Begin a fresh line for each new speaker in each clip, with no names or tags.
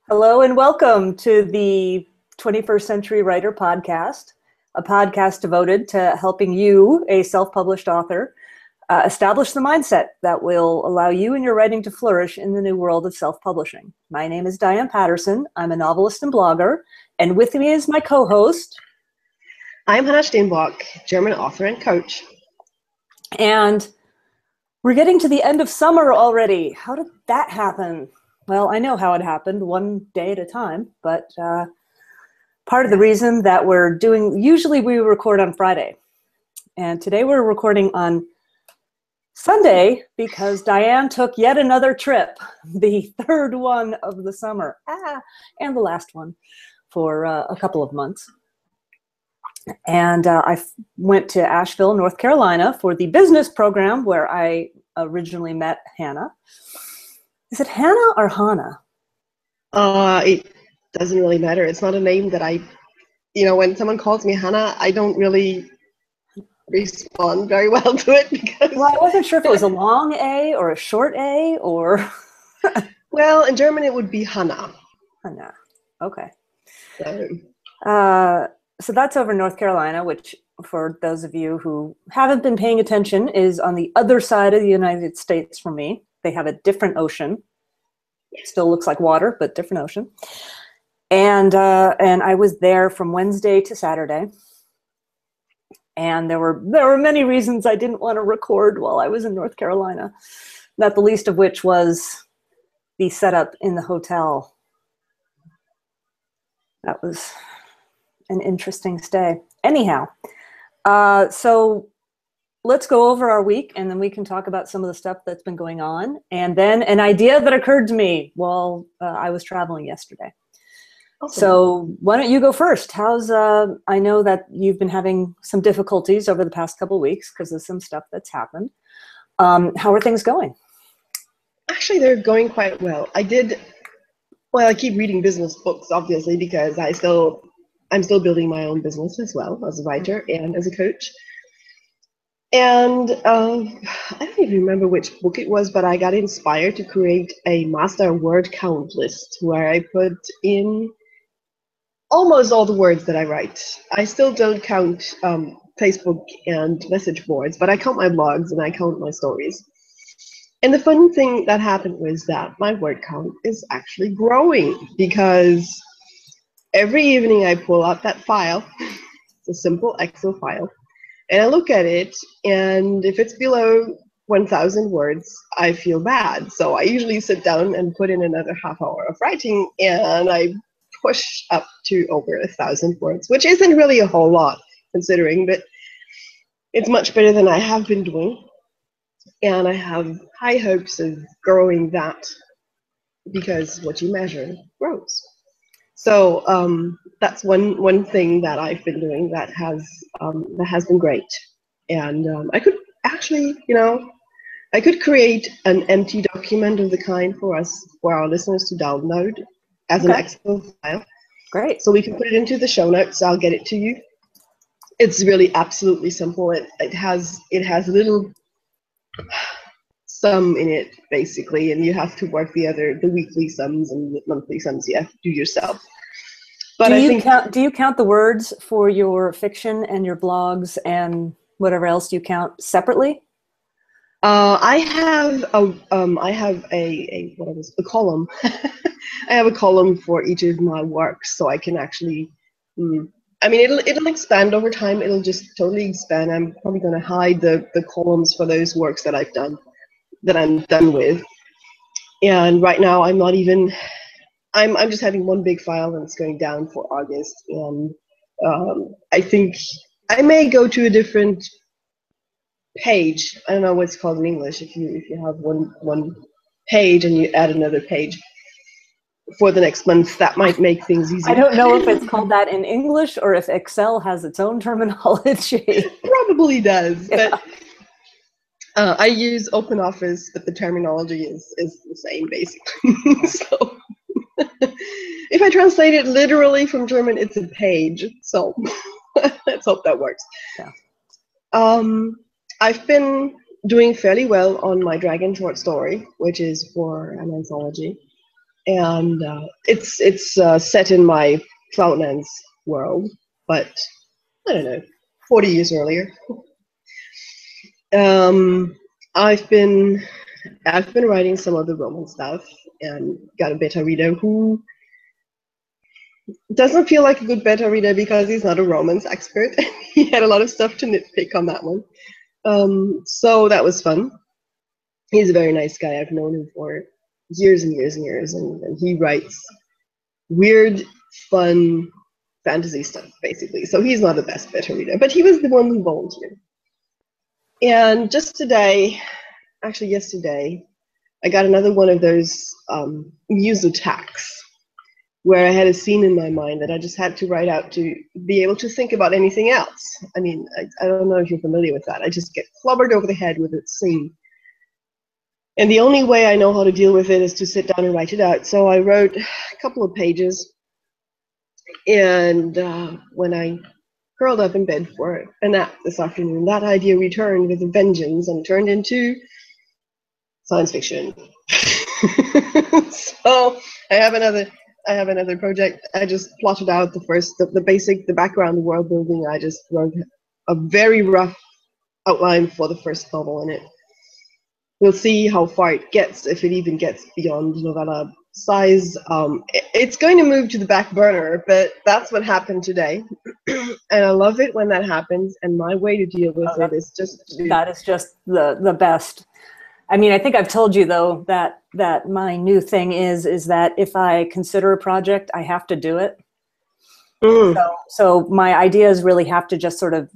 Hello and welcome to the 21st Century Writer Podcast, a podcast devoted to helping you, a self-published author, establish the mindset that will allow you and your writing to flourish in the new world of self-publishing. My name is Diane Patterson. I'm a novelist and blogger, and with me is my co-host.
I'm Hannah Steinbach, German author and coach.
And we're getting to the end of summer already. How did that happen? Well, I know how it happened, one day at a time, but part of the reason that we're doing, usually we record on Friday, and today we're recording on Sunday because Diane took yet another trip, the third one of the summer, and the last one for a couple of months. And I went to Asheville, North Carolina for the business program where I originally met Hannah. Is it Hannah or Hannah?
It doesn't really matter. It's not a name that when someone calls me Hannah, I don't really respond very well to it because...
Well, I wasn't sure if it was a long A or a short A or...
Well, in German it would be Hannah.
Hannah, okay. So that's over North Carolina, which for those of you who haven't been paying attention is on the other side of the United States from me. They have a different ocean. It still looks like water, but different ocean. And I was there from Wednesday to Saturday. And there were many reasons I didn't want to record while I was in North Carolina, not the least of which was the setup in the hotel. That was an interesting stay. Anyhow, so let's go over our week, and then we can talk about some of the stuff that's been going on. And then an idea that occurred to me while I was traveling yesterday. Awesome. So why don't you go first? I know that you've been having some difficulties over the past couple of weeks because of some stuff that's happened. How are things going?
Actually, they're going quite well. I keep reading business books, obviously, because I'm still building my own business as well as a writer and as a coach. And I don't even remember which book it was, but I got inspired to create a master word count list where I put in almost all the words that I write. I still don't count Facebook and message boards, but I count my blogs and I count my stories. And the fun thing that happened was that my word count is actually growing because every evening I pull out that file. It's a simple Excel file. And I look at it, and if it's below 1,000 words, I feel bad. So I usually sit down and put in another half hour of writing, and I push up to over 1,000 words, which isn't really a whole lot considering, but it's much better than I have been doing. And I have high hopes of growing that because what you measure grows. So that's one thing that I've been doing that has been great. And I could actually, I could create an empty document of the kind for our listeners to download as an Excel file.
Great.
So we can put it into the show notes. I'll get it to you. It's really absolutely simple. It has little sum in it basically, and you have to work the weekly sums and the monthly sums you have to do yourself. But
do you count the words for your fiction and your blogs and whatever else you count separately?
I have a column. I have a column for each of my works, so I can actually. It'll expand over time. It'll just totally expand. I'm probably going to hide the columns for those works that I've done, that I'm done with. And right now, I'm not even. I'm just having one big file, and it's going down for August. And I think I may go to a different page. I don't know what it's called in English. If you have one page and you add another page for the next month, that might make things easier.
I don't know if it's called that in English or if Excel has its own terminology.
It probably does, yeah. But I use OpenOffice, but the terminology is the same basically. So if I translate it literally from German, it's a page. So let's hope that works.
Yeah.
I've been doing fairly well on my dragon short story, which is for an anthology. and it's set in my Cloudlands world, but I don't know, 40 years earlier. I've been writing some of the Roman stuff and got a beta reader who doesn't feel like a good beta reader because he's not a Romance expert. He had a lot of stuff to nitpick on that one. So that was fun. He's a very nice guy. I've known him for years and years and years, and he writes weird, fun fantasy stuff, basically. So he's not the best beta reader, but he was the one who volunteered. And just today, actually yesterday, I got another one of those muse attacks where I had a scene in my mind that I just had to write out to be able to think about anything else. I mean, I don't know if you're familiar with that. I just get clobbered over the head with a scene. And the only way I know how to deal with it is to sit down and write it out. So I wrote a couple of pages, and when I curled up in bed for a nap this afternoon, that idea returned with a vengeance and turned into science fiction. So I have another project. I just plotted out the background, the world building. I just wrote a very rough outline for the first novel in it. We'll see how far it gets, if it even gets beyond novella size. It's going to move to the back burner, but that's what happened today. And I love it when that happens, and my way to deal with it is just to...
That is just the best. I mean, I think I've told you, though, that my new thing is that if I consider a project, I have to do it. So my ideas really have to just sort of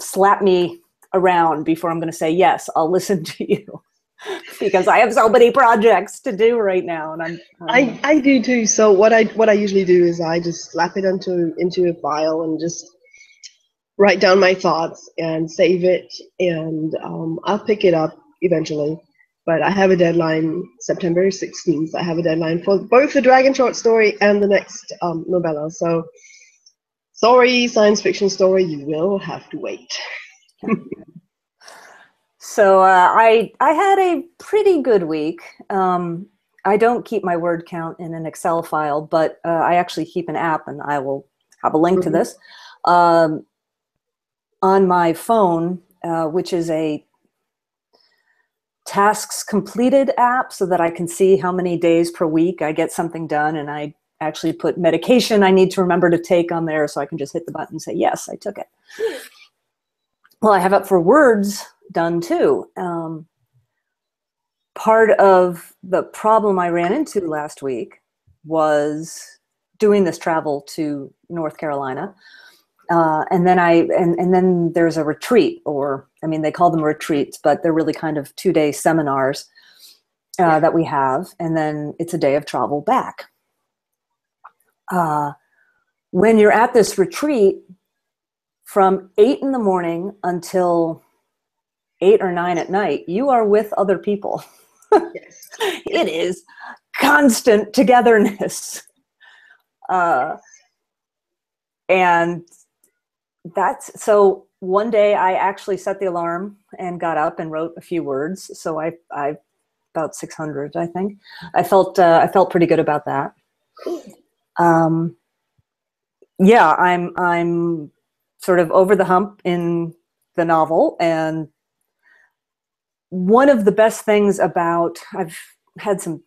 slap me around before I'm going to say, yes, I'll listen to you. Because I have so many projects to do right now, and
I do too. So what I usually do is I just slap it into a file and just write down my thoughts and save it, and I'll pick it up eventually. But I have a deadline, September 16th. I have a deadline for both the Dragon short story and the next novella. So sorry, science fiction story, you will have to wait.
So I had a pretty good week. I don't keep my word count in an Excel file, but I actually keep an app, and I will have a link to this on my phone, which is a tasks completed app, so that I can see how many days per week I get something done, and I actually put medication I need to remember to take on there, so I can just hit the button and say, yes, I took it. Well, I have Up for Words done too. Part of the problem I ran into last week was doing this travel to North Carolina. And then there's a retreat, or, I mean, they call them retreats, but they're really kind of 2-day seminars that we have. And then it's a day of travel back. When you're at this retreat, from 8 in the morning until 8 or 9 at night, you are with other people.
Yes.
It is constant togetherness. And so one day I actually set the alarm and got up and wrote a few words. So I about 600, I think. I felt pretty good about that. Yeah, I'm sort of over the hump in the novel, and one of the best things about, I've had some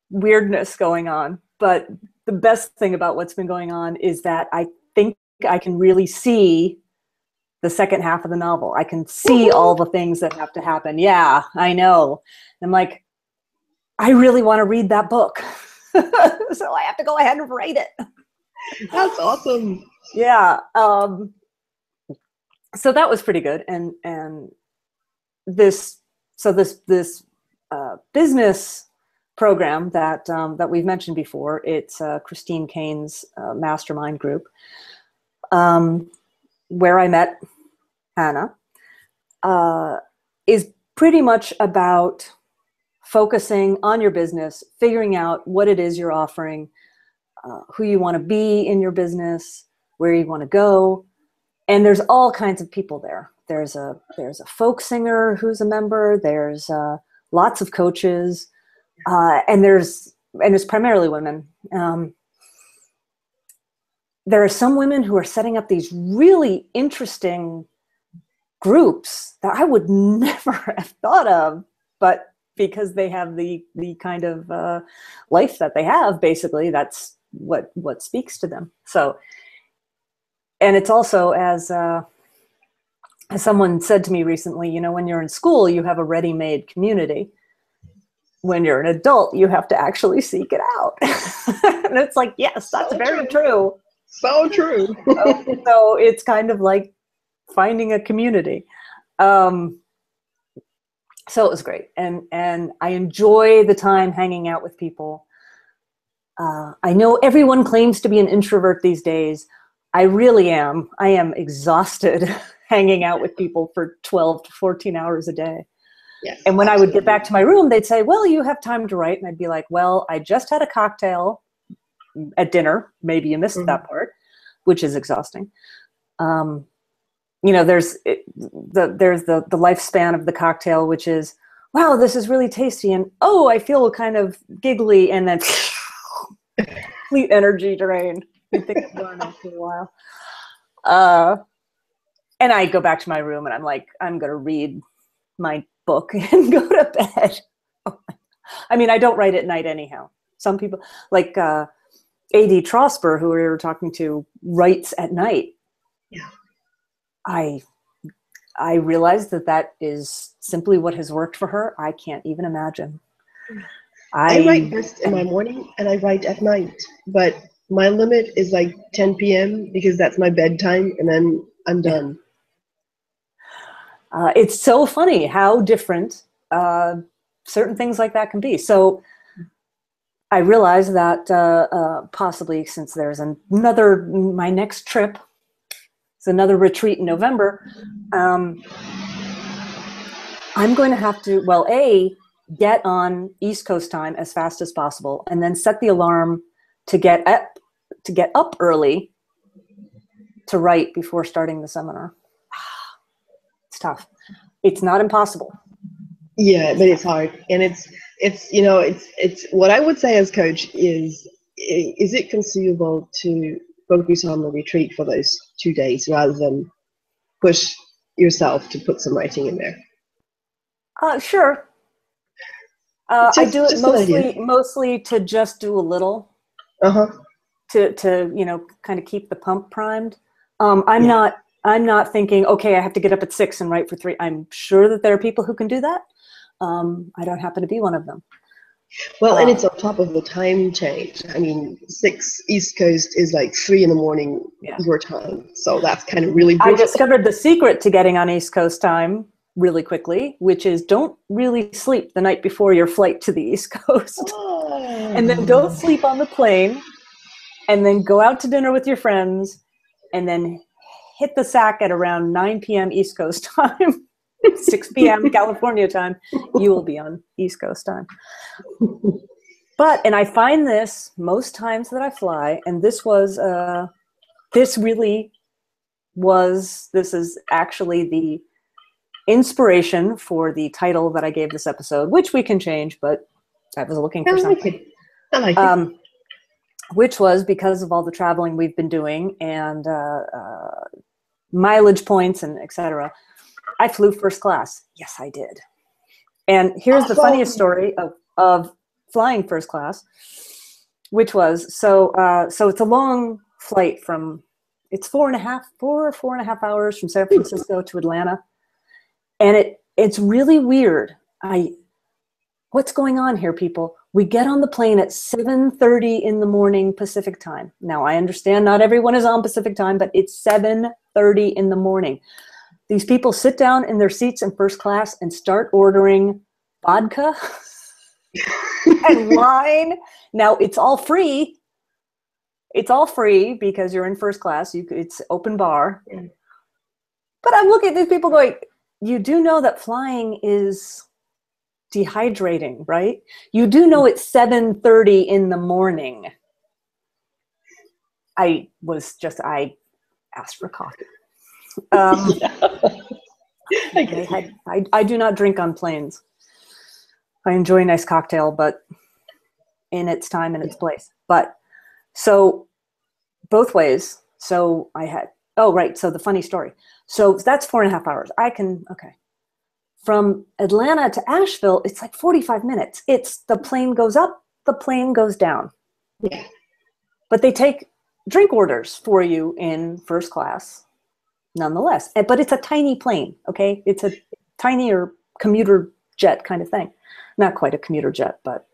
weirdness going on, but the best thing about what's been going on is that I think I can really see the second half of the novel. I can see all the things that have to happen. Yeah, I know. I'm like, I really want to read that book. So I have to go ahead and write it.
That's awesome.
Yeah. So that was pretty good. And this business program that we've mentioned before, it's Christine Kane's mastermind group, where I met Hannah, is pretty much about focusing on your business, figuring out what it is you're offering, who you want to be in your business, where you want to go. And there's all kinds of people there. There's a folk singer who's a member. There's lots of coaches. and it's primarily women. There are some women who are setting up these really interesting groups that I would never have thought of, but because they have the kind of life that they have, basically, that's what speaks to them. So, and it's also, as someone said to me recently, you know, when you're in school, you have a ready-made community. When you're an adult, you have to actually seek it out. And it's like, yes, that's so very true.
So true.
So it's kind of like finding a community. So it was great. And I enjoy the time hanging out with people. I know everyone claims to be an introvert these days. I really am. I am exhausted hanging out with people for 12 to 14 hours a day.
Yes,
and when
absolutely.
I would get back to my room, they'd say, well, you have time to write. And I'd be like, well, I just had a cocktail at dinner. Maybe you missed that part, which is exhausting. You know, there's the lifespan of the cocktail, which is, wow, this is really tasty. And, oh, I feel kind of giggly. And then complete energy drain. I think it's gone after a while. And I go back to my room and I'm like, I'm going to read my book and go to bed. I mean, I don't write at night anyhow. Some people, like A.D. Trosper, who we were talking to, writes at night.
Yeah.
I realized that is simply what has worked for her. I can't even imagine.
I write first in my morning and I write at night, but my limit is like 10 p.m. because that's my bedtime, and then I'm done.
It's so funny how different certain things like that can be. So I realized that possibly, since there's my next trip, it's another retreat in November, I'm going to have to, well, get on East Coast time as fast as possible, and then set the alarm to get up early to write before starting the seminar. It's tough. It's not impossible.
Yeah, but it's hard, and it's you know, it's what I would say as coach is it conceivable to focus on the retreat for those 2 days rather than push yourself to put some writing in there?
Sure. I do it mostly to just do a little. To you know, kind of keep the pump primed. I'm not thinking, okay, I have to get up at 6 and write for 3. I'm sure that there are people who can do that. I don't happen to be one of them.
Well, and it's on top of the time change. I mean, 6 East Coast is like 3 in the morning your time. So that's kind of really brutal.
I discovered the secret to getting on East Coast time really quickly, which is don't really sleep the night before your flight to the East Coast. And then don't sleep on the plane, and then go out to dinner with your friends, and then hit the sack at around 9 p.m. East Coast time, 6 p.m. California time. You will be on East Coast time. And I find this most times that I fly, and this is actually the inspiration for the title that I gave this episode, which we can change, but I was looking for something.
I like it.
Which was because of all the traveling we've been doing and mileage points and etc. I flew first class. Yes, I did. And here's the funniest story of flying first class, which was, so it's a long flight it's 4.5 hours from San Francisco to Atlanta. And it's really weird. What's going on here, people? We get on the plane at 7:30 in the morning Pacific time. Now, I understand not everyone is on Pacific time, but it's 7:30 in the morning. These people sit down in their seats in first class and start ordering vodka and wine. Now, it's all free. It's all free because you're in first class. It's open bar. But I'm looking at these people going, you do know that flying is dehydrating, right? You do know it's 7:30 in the morning. I asked for coffee. I do not drink on planes. I enjoy a nice cocktail, but in its time and its place. But so both ways. So I had, oh, right. So the funny story. So that's 4.5 hours. Okay. From Atlanta to Asheville, it's like 45 minutes. It's the plane goes up, the plane goes down.
Yeah.
But they take drink orders for you in first class nonetheless. But it's a tiny plane, okay? It's a tinier commuter jet kind of thing. Not quite a commuter jet, but.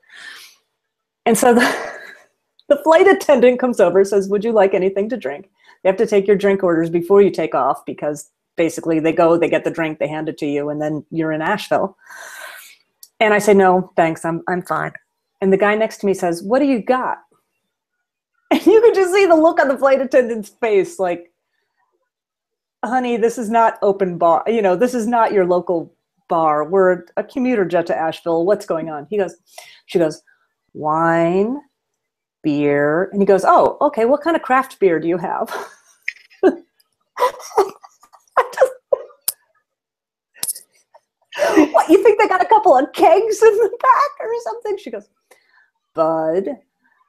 And so the flight attendant comes over, says, would you like anything to drink? They have to take your drink orders before you take off because basically they get the drink, they hand it to you, and then you're in Asheville. And I say, no, thanks, I'm fine. And the guy next to me says, what do you got? And you could just see the look on the flight attendant's face, like, honey, this is not open bar. This is not your local bar. We're a commuter jet to Asheville. What's going on? She goes, wine, beer. And he goes, oh, okay, what kind of craft beer do you have? What, you think they got a couple of kegs in the back or something? She goes, Bud,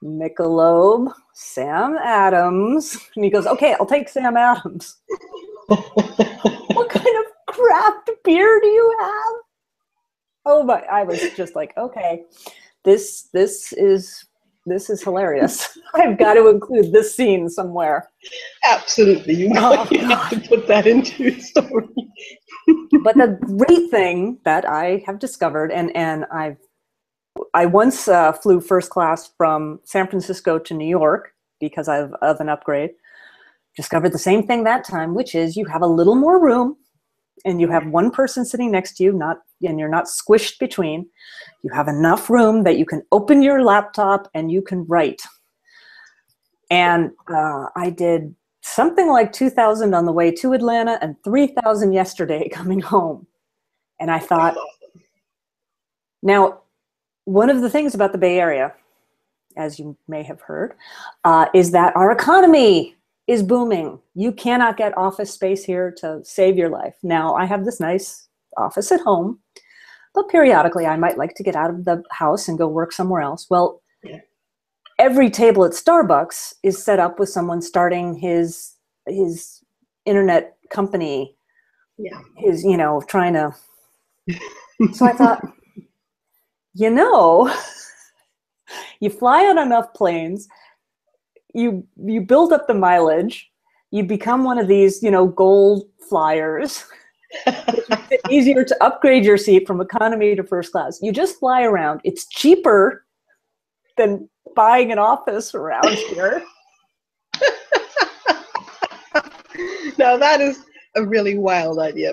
Michelob, Sam Adams. And he goes, okay, I'll take Sam Adams. What kind of craft beer do you have? Oh my, I was just like, okay, this is hilarious. I've got to include this scene somewhere.
Absolutely. You have to put that into your story.
But the great thing that I have discovered, and I once flew first class from San Francisco to New York because of an upgrade. Discovered the same thing that time, which is you have a little more room and you have one person sitting next to you, and you're not squished between. You have enough room that you can open your laptop and you can write. And I did something like 2,000 on the way to Atlanta and 3,000 yesterday coming home. And I thought, now, one of the things about the Bay Area, as you may have heard, is that our economy is booming. You cannot get office space here to save your life. Now, I have this nice office at home, but periodically I might like to get out of the house and go work somewhere else. Well, every table at Starbucks is set up with someone starting his internet company. Yeah. Trying to. So I thought, you fly on enough planes, you build up the mileage, you become one of these, gold flyers. It's easier to upgrade your seat from economy to first class. You just fly around. It's cheaper than buying an office around here.
Now that is a really wild idea.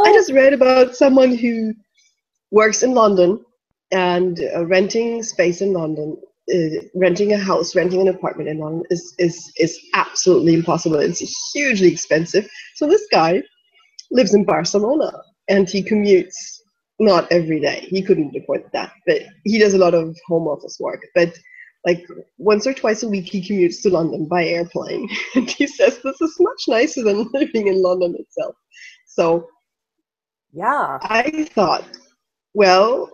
I just read about someone who works in London and renting space in London, renting a house, renting an apartment in London is absolutely impossible. It's hugely expensive. So this guy lives in Barcelona and he commutes. Not every day. He couldn't afford that, but he does a lot of home office work. But like once or twice a week, he commutes to London by airplane. And he says this is much nicer than living in London itself. So
yeah,
I thought, well,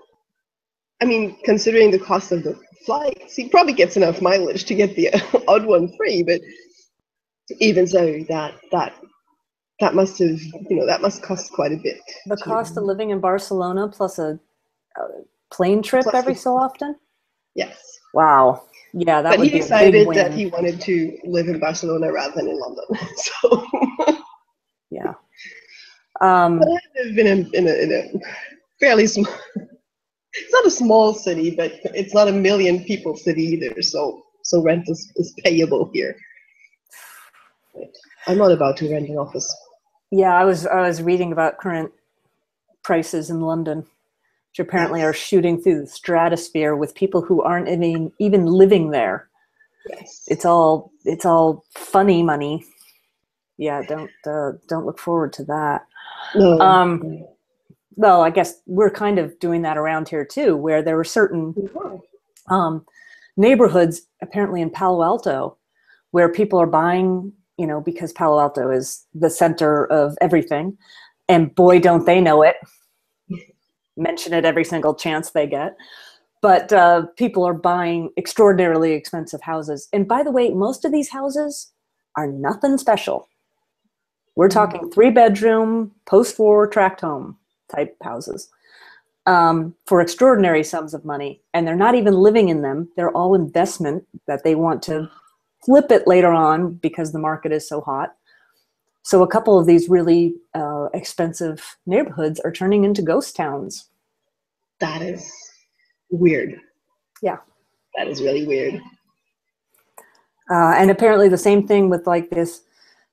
I mean, considering the cost of the flights, he probably gets enough mileage to get the odd one free. But even so, that must have, that must cost quite a bit.
The cost of living in Barcelona plus a plane trip every so often?
Yes.
Wow. Yeah, that would be a big win. But
he decided that he wanted to live in Barcelona rather than in London. So.
Yeah.
But I live in a fairly small. It's not a small city, but it's not a million people city either. So rent is payable here. But I'm not about to rent an office.
Yeah, I was reading about current prices in London, which apparently are shooting through the stratosphere with people who aren't even living there.
Yes.
It's all funny money. Yeah, don't look forward to that.
No.
Well, I guess we're kind of doing that around here too, where there were certain neighborhoods, apparently in Palo Alto, where people are buying, because Palo Alto is the center of everything, and boy, don't they know it. mention it every single chance they get. But people are buying extraordinarily expensive houses. And by the way, most of these houses are nothing special. We're talking 3-bedroom, post-war tract home type houses for extraordinary sums of money. And they're not even living in them. They're all investment that they want to flip it later on because the market is so hot. So a couple of these really expensive neighborhoods are turning into ghost towns.
That is weird.
Yeah.
That is really weird.
And apparently the same thing with like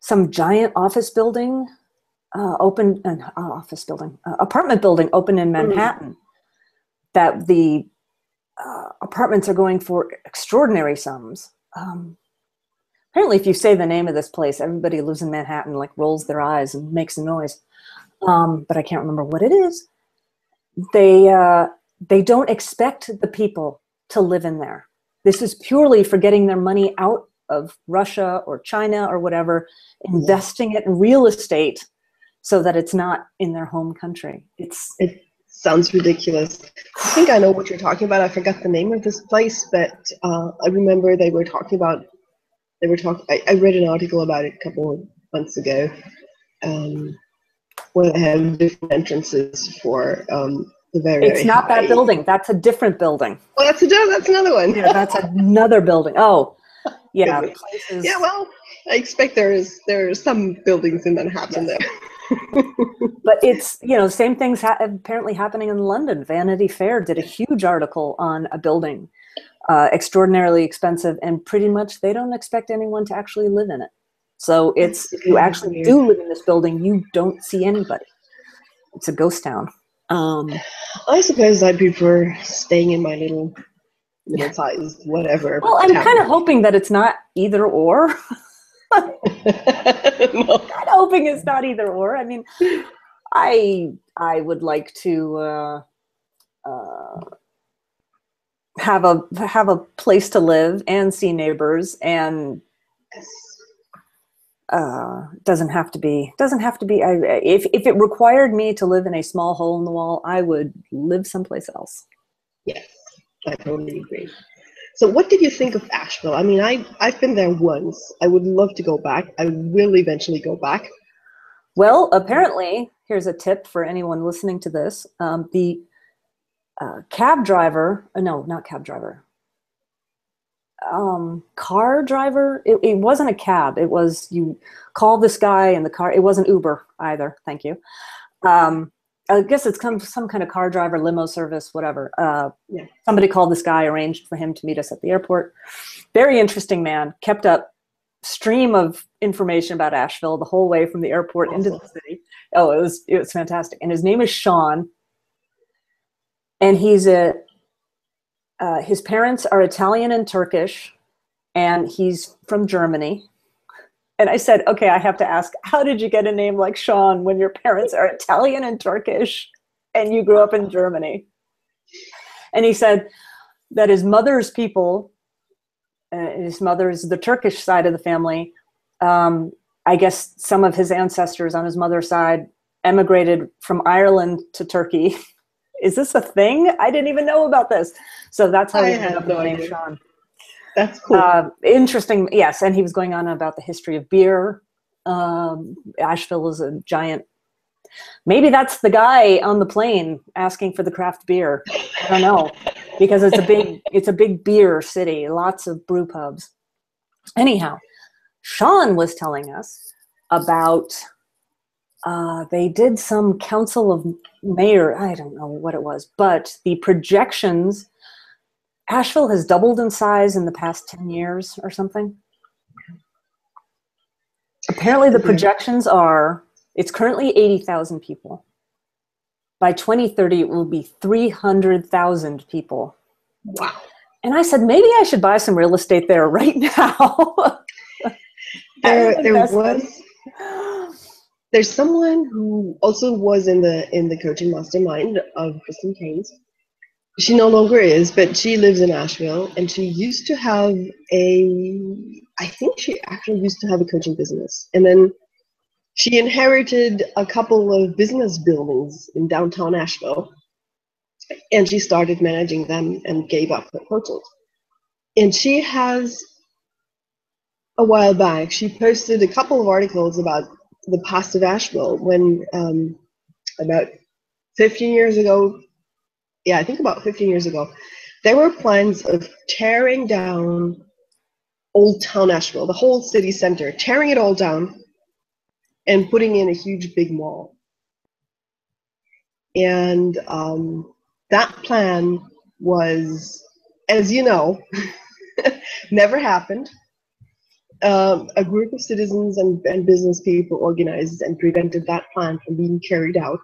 some giant office building apartment building open in Manhattan, that the apartments are going for extraordinary sums. Apparently if you say the name of this place, everybody who lives in Manhattan like rolls their eyes and makes a noise. But I can't remember what it is. They don't expect the people to live in there. This is purely for getting their money out of Russia or China or whatever, investing it in real estate so that it's not in their home country. It
sounds ridiculous. I think I know what you're talking about. I forgot the name of this place, but I remember I read an article about it a couple of months ago, where they have different entrances for the very
It's not
high.
that building. That's a different building.
Oh, that's another one.
Yeah, that's another building. Oh, yeah.
Places. Yeah, well, I expect there are some buildings in Manhattan there.
But it's, same things apparently happening in London. Vanity Fair did a huge article on a building, extraordinarily expensive, and pretty much they don't expect anyone to actually live in it. So if you actually do live in this building, you don't see anybody. It's a ghost town.
I suppose I prefer staying in my little size, whatever.
Well, I'm kind of hoping that it's not either or.
No.
I'm hoping it's not either or. I mean, I would like to have a place to live and see neighbors, and doesn't have to be. If it required me to live in a small hole in the wall, I would live someplace else.
Yes, I totally agree. So what did you think of Asheville? I mean, I've been there once. I would love to go back. I will eventually go back.
Well, apparently, here's a tip for anyone listening to this. The cab driver, not cab driver, car driver, it wasn't a cab. It was, you call this guy in the car. It wasn't Uber either, thank you. I guess it's some kind of car driver, limo service, whatever. Somebody called this guy, arranged for him to meet us at the airport. Very interesting man, kept up stream of information about Asheville the whole way from the airport into the city. Oh, it was fantastic. And his name is Sean. And he's his parents are Italian and Turkish, and he's from Germany. And I said, okay, I have to ask, how did you get a name like Sean when your parents are Italian and Turkish and you grew up in Germany? And he said that his mother's people, his mother's the Turkish side of the family, I guess some of his ancestors on his mother's side emigrated from Ireland to Turkey. Is this a thing? I didn't even know about this. So that's how he ended up with the name Sean.
That's cool.
Interesting, yes. And he was going on about the history of beer. Asheville is a giant. Maybe that's the guy on the plane asking for the craft beer. I don't know, because it's a big beer city. Lots of brew pubs. Anyhow, Sean was telling us about. They did some council of mayor. I don't know what it was, but the projections. Asheville has doubled in size in the past 10 years or something. Apparently the projections are, it's currently 80,000 people. By 2030, it will be 300,000 people.
Wow.
And I said, maybe I should buy some real estate there right now.
There's someone who also was in the coaching mastermind of Kristen Keynes. She no longer is, but she lives in Asheville, and she used to have I think she actually used to have a coaching business. And then she inherited a couple of business buildings in downtown Asheville. and she started managing them and gave up her coaching. And she has, a while back, she posted a couple of articles about the past of Asheville when about 15 years ago, yeah, I think about 15 years ago, there were plans of tearing down Old Town Asheville, the whole city center, tearing it all down and putting in a huge big mall. And that plan was, as you know, never happened. A group of citizens and business people organized and prevented that plan from being carried out.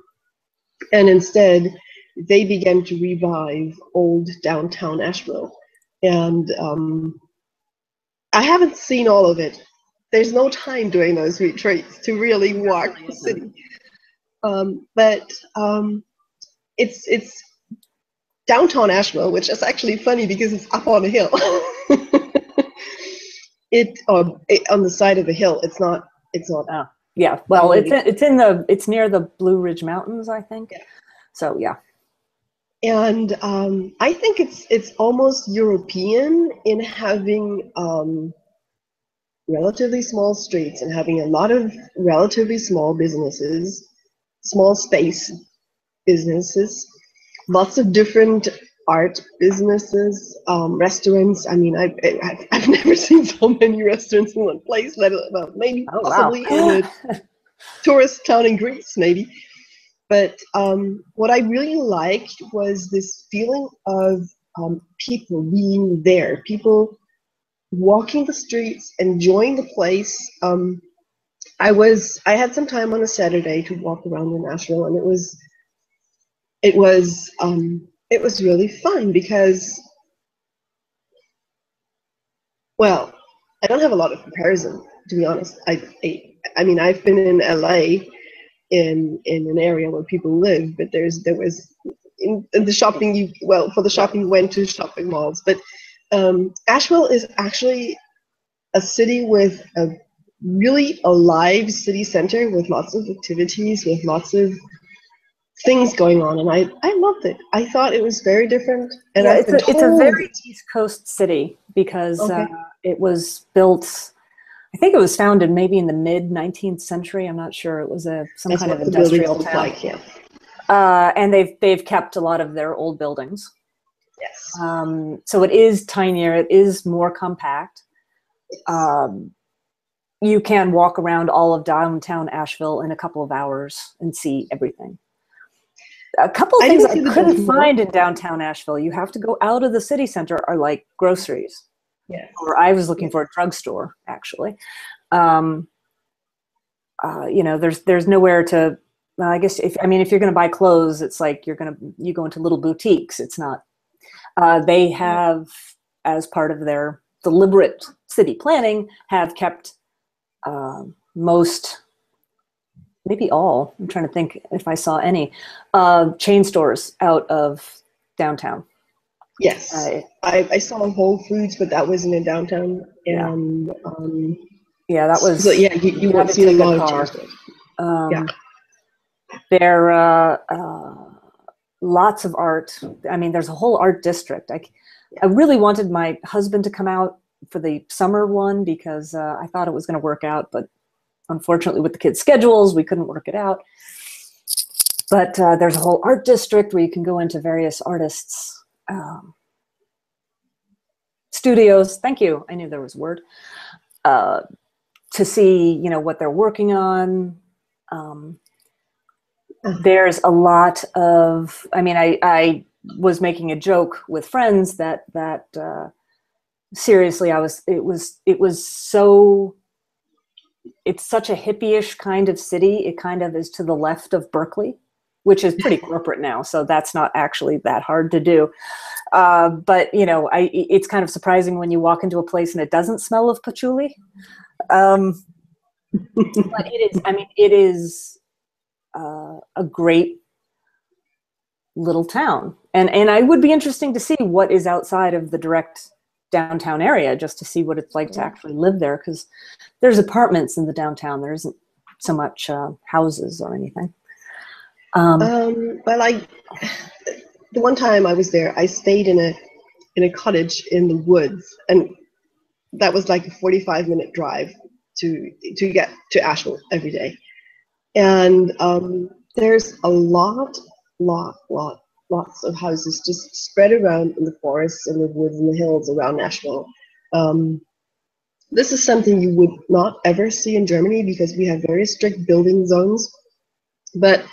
And instead, they began to revive old downtown Asheville. And I haven't seen all of it. There's no time during those retreats to really walk the city. But it's downtown Asheville, which is actually funny because it's up on a hill. On the side of the hill. It's not.
Oh, yeah. Well, it's near the Blue Ridge Mountains, I think. Yeah. So yeah.
And I think it's almost European in having relatively small streets and having a lot of relatively small businesses, small space businesses, lots of different art businesses, restaurants. I mean, I've never seen so many restaurants in one place. Well, maybe possibly in a tourist town in Greece, maybe. But what I really liked was this feeling of people being there, people walking the streets, enjoying the place. I had some time on a Saturday to walk around in Asheville, and it was really fun because, well, I don't have a lot of comparison, to be honest. I mean, I've been in LA in an area where people live, but there was in the shopping, for the shopping you went to shopping malls, but Asheville is actually a city with a really alive city center with lots of activities, with lots of things going on, and I loved it. I thought it was very different. And
yeah, it's a very East Coast city because it was built, I think it was founded maybe in the mid-19th century. I'm not sure. It was some kind of industrial town.
Like, yeah.
And they've kept a lot of their old buildings.
Yes.
So it is tinier. It is more compact. You can walk around all of downtown Asheville in a couple of hours and see everything. A couple of things I couldn't find in downtown Asheville. You have to go out of the city center are like groceries.
Yeah.
Or I was looking for a drugstore, actually. You know, there's nowhere to. Well, I guess if you're going to buy clothes, it's like you go into little boutiques. It's not. They have, as part of their deliberate city planning, have kept most, maybe all. I'm trying to think if I saw any chain stores out of downtown.
Yes, I saw Whole Foods, but that wasn't in downtown. And
yeah, that was.
So yeah, you won't see a lot of chain stores. Yeah.
There are lots of art. I mean, there's a whole art district. I really wanted my husband to come out for the summer one because I thought it was going to work out, but unfortunately with the kids' schedules, we couldn't work it out. But there's a whole art district where you can go into various artists' studios. Thank you. I knew there was a word. To see, what they're working on. There's a lot of, I was making a joke with friends that seriously, it's such a hippie-ish kind of city. It kind of is to the left of Berkeley, which is pretty corporate now. So that's not actually that hard to do. But it's kind of surprising when you walk into a place and it doesn't smell of patchouli. But it is a great little town. And I would be interesting to see what is outside of the direct downtown area, just to see what it's like to actually live there, because there's apartments in the downtown. There isn't so much houses or anything.
Well, the one time I was there, I stayed in a cottage in the woods, and that was like a 45-minute drive to get to Asheville every day. And there's a lots of houses just spread around in the forests and the woods and the hills around Nashville. This is something you would not ever see in Germany because we have very strict building zones. But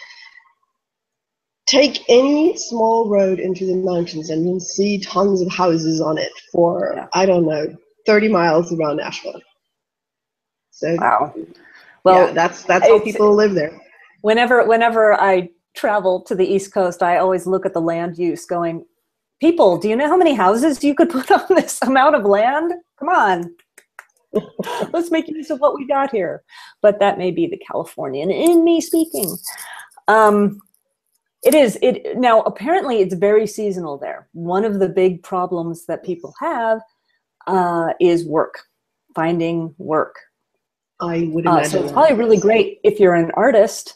take any small road into the mountains and you'll see tons of houses on it for, I don't know, 30 miles around Nashville. So,
wow. Well,
yeah, that's how people live there.
Whenever I travel to the East Coast, I always look at the land use going, people, do you know how many houses you could put on this amount of land? Come on. Let's make use of what we got here. But that may be the Californian in me speaking. Now apparently it's very seasonal there. One of the big problems that people have is work, finding work.
I would imagine.
So it's probably really great if you're an artist.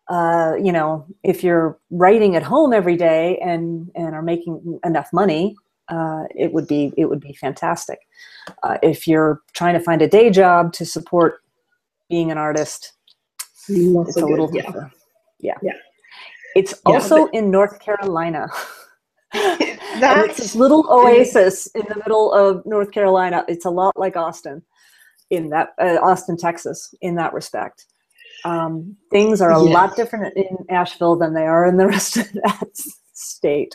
You know, if you're writing at home every day and are making enough money, it would be fantastic. If you're trying to find a day job to support being an artist, it's a little tougher. Yeah. It's also in North Carolina. It's this little oasis in the middle of North Carolina. It's a lot like Austin, in that Austin, Texas, in that respect. Things are a lot different in Asheville than they are in the rest of that state.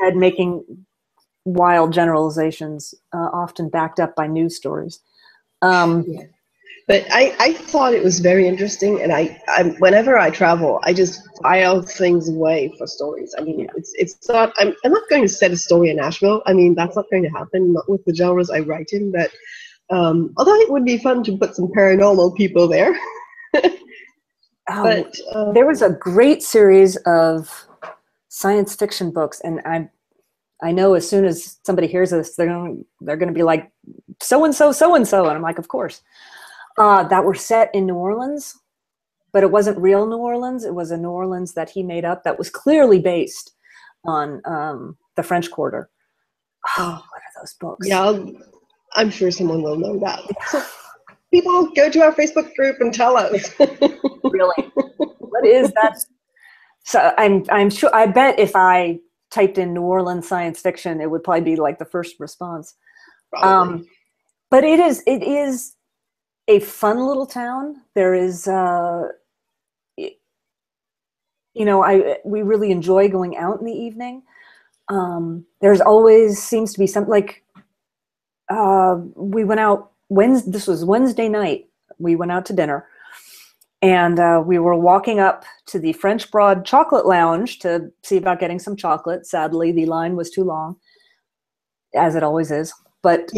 And making wild generalizations, often backed up by news stories.
But I thought it was very interesting, and I whenever I travel, I just file things away for stories. I mean, it's not. I'm not going to set a story in Nashville. I mean, that's not going to happen. Not with the genres I write in. But although it would be fun to put some paranormal people there.
But there was a great series of science fiction books, and I know as soon as somebody hears this, they're going to be like, so and so, and I'm like, of course. That were set in New Orleans, but it wasn't real New Orleans. It was a New Orleans that he made up that was clearly based on the French Quarter. Oh, what are those books?
Yeah, I'm sure someone will know that. So people, go to our Facebook group and tell us.
Really? What is that? So I'm sure, I bet if I typed in New Orleans science fiction, it would probably be like the first response.
Probably.
But it is a fun little town. There is, we really enjoy going out in the evening. There's always seems to be something like, we went out this was Wednesday night. We went out to dinner, and we were walking up to the French Broad Chocolate Lounge to see about getting some chocolate. Sadly, the line was too long, as it always is. But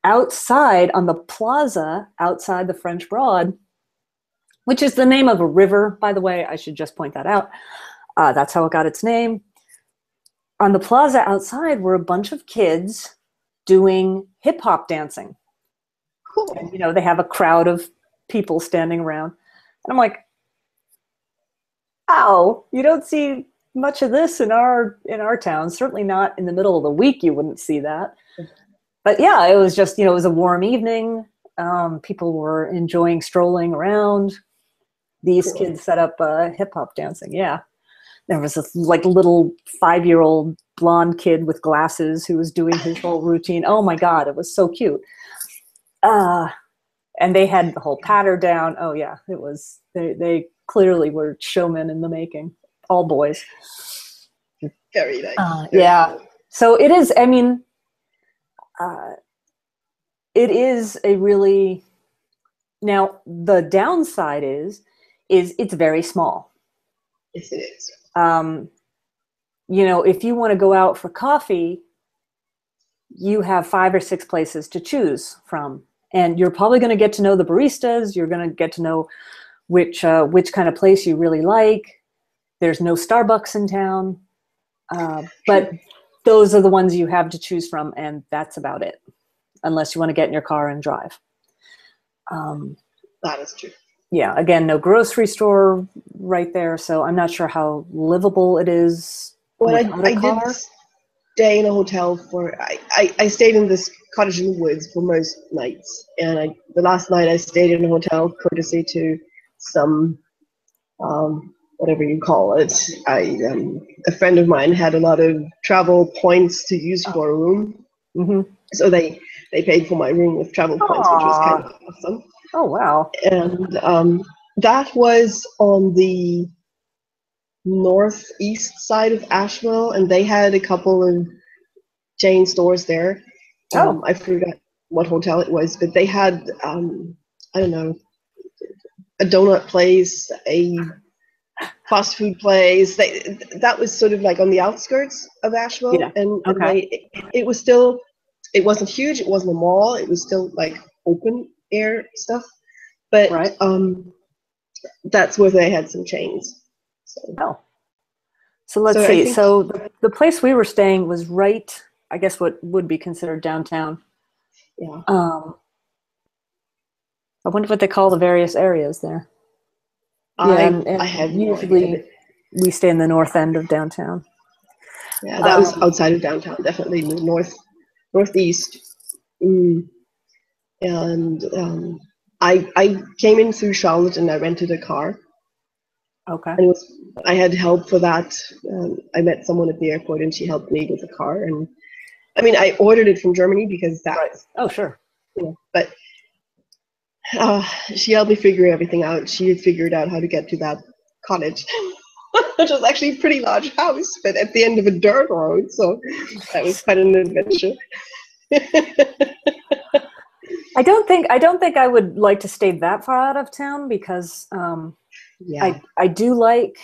outside on the plaza, outside the French Broad, which is the name of a river, by the way, I should just point that out. That's how it got its name. On the plaza outside were a bunch of kids doing hip hop dancing.
Cool.
And, they have a crowd of people standing around. And I'm like, ow, you don't see much of this in our town. Certainly not in the middle of the week, you wouldn't see that. But yeah, it was just, it was a warm evening. People were enjoying strolling around. These kids set up hip hop dancing. Yeah. There was this like little 5-year-old blonde kid with glasses who was doing his whole routine. Oh my God, it was so cute. And they had the whole patter down. Oh yeah, it was, they clearly were showmen in the making, all boys.
Very nice.
Yeah. So it is, it is a really, now the downside is it's very small.
Yes, it is.
If you want to go out for coffee, you have 5 or 6 places to choose from, and you're probably going to get to know the baristas. You're going to get to know which kind of place you really like. There's no Starbucks in town, but those are the ones you have to choose from, and that's about it, unless you want to get in your car and drive.
That is true.
yeah, again, no grocery store right there, so I'm not sure how livable it is
Well,
without a
I did
car.
stay in a hotel for, I stayed in this cottage in the woods for most nights. And the last night I stayed in a hotel courtesy to some, whatever you call it. A friend of mine had a lot of travel points to use
Oh.
for a room.
Mm-hmm.
So they paid for my room with travel points, which was kind of awesome.
Oh, wow.
And that was on the northeast side of Asheville, and they had a couple of chain stores there.
Oh,
I forgot what hotel it was, but they had, I don't know, a donut place, a fast food place. That was sort of like on the outskirts of Asheville,
yeah.
and
Okay.
it was still, it wasn't huge, it wasn't a mall, it was still like open air stuff, but
Right.
that's where they had some chains.
Oh. So let's
So I
see.
think,
So the place we were staying was right, I guess what would be considered downtown.
yeah,
I wonder what they call the various areas there. Yeah,
I
and
have no idea,
usually
but
we stay in the north end of downtown.
yeah, that was
Um,
outside of downtown, definitely northeast. Mm. And I came in through Charlotte and I rented a car,
okay.
and I had help for that. I met someone at the airport and she helped me with the car, and I mean I ordered it from Germany because
Right.
that's,
Oh, sure.
but she helped me figure everything out. She had figured out how to get to that cottage, which was actually a pretty large house, but at the end of a dirt road, so that was quite an adventure.
I don't think I would like to stay that far out of town because
Yeah.
I do like,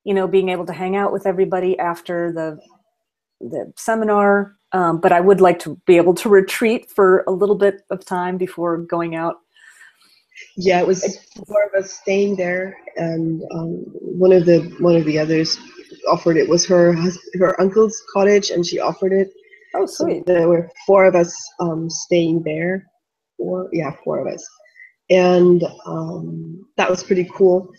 you know, being able to hang out with everybody after the seminar. But I would like to be able to retreat for a little bit of time before going out.
Yeah, it was four of us staying there, and one of the others offered it. Was her uncle's cottage, and she offered it.
Oh,
So
sweet.
there were four of us staying there. Four of us, and that was pretty cool.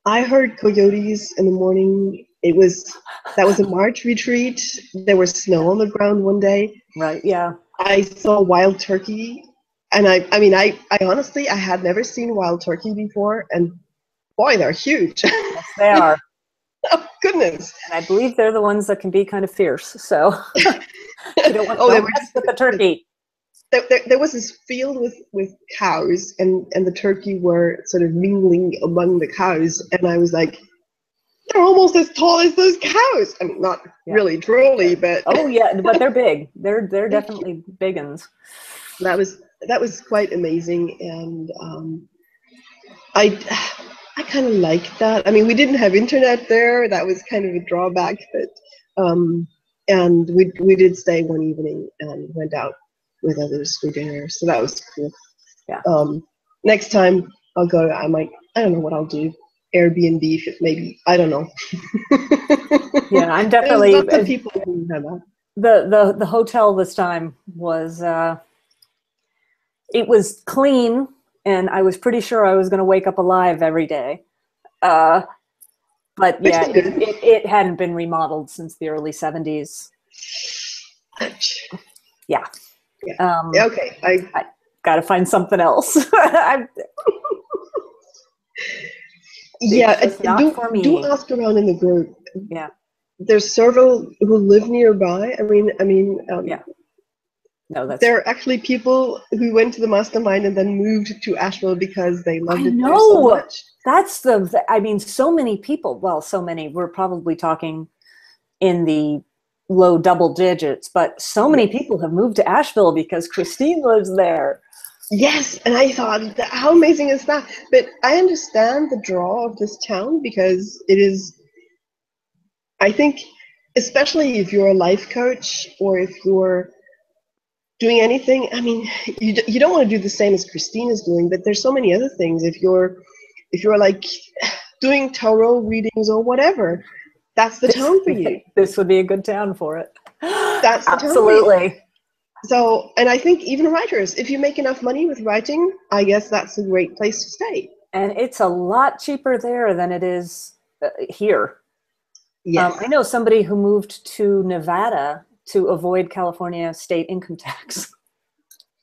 I heard coyotes in the morning. That was a March retreat. There was snow on the ground one day.
Right. Yeah.
I saw wild turkey, and I mean, I honestly, I had never seen wild turkey before, and boy, they're huge.
Yes, they are.
Oh, goodness.
And I believe they're the ones that can be kind of fierce. So you
Oh, they
don't
were
mess with the turkey.
there was this field with cows, and the turkey were sort of mingling among the cows, and I was like, they're almost as tall as those cows. I mean, not
Yeah.
really truly, but
Oh yeah, but they're big. They're definitely big uns.
that was quite amazing, and I I kind of liked that. I mean, we didn't have internet there. That was kind of a drawback, but and we did stay one evening and went out with others for dinner, so that was cool.
Yeah.
Next time I'll go, I don't know what I'll do. Airbnb, maybe, I don't know.
Yeah, I'm
There's
definitely
lots of people who have that.
the hotel this time was it was clean, and I was pretty sure I was going to wake up alive every day. But
Which
yeah,
is good.
it hadn't been remodeled since the early 70s. Yeah.
Yeah. Okay.
I got to find something else.
Yeah.
It's not for
Do
me.
ask around in the group.
Yeah.
There's several who live nearby.
Yeah. No, that's
there are actually people who went to the mastermind and then moved to Asheville because they loved
I
it there so
know.
much.
That's I mean, so many people, well, so many, we're probably talking in the low double digits, but so many
Yes.
people have moved to Asheville because Christine lives there.
Yes, and I thought, how amazing is that? But I understand the draw of this town because it is, I think, especially if you're a life coach or if you're doing anything, I mean, you don't want to do the same as Christine is doing, but there's so many other things. If you're like doing tarot readings or whatever, that's the town for you.
This would be a good town for it.
That's the town for you.
Absolutely.
So, and I think even writers, if you make enough money with writing, I guess that's a great place to stay.
And it's a lot cheaper there than it is here.
Yes.
I know somebody who moved to Nevada to avoid California state income tax.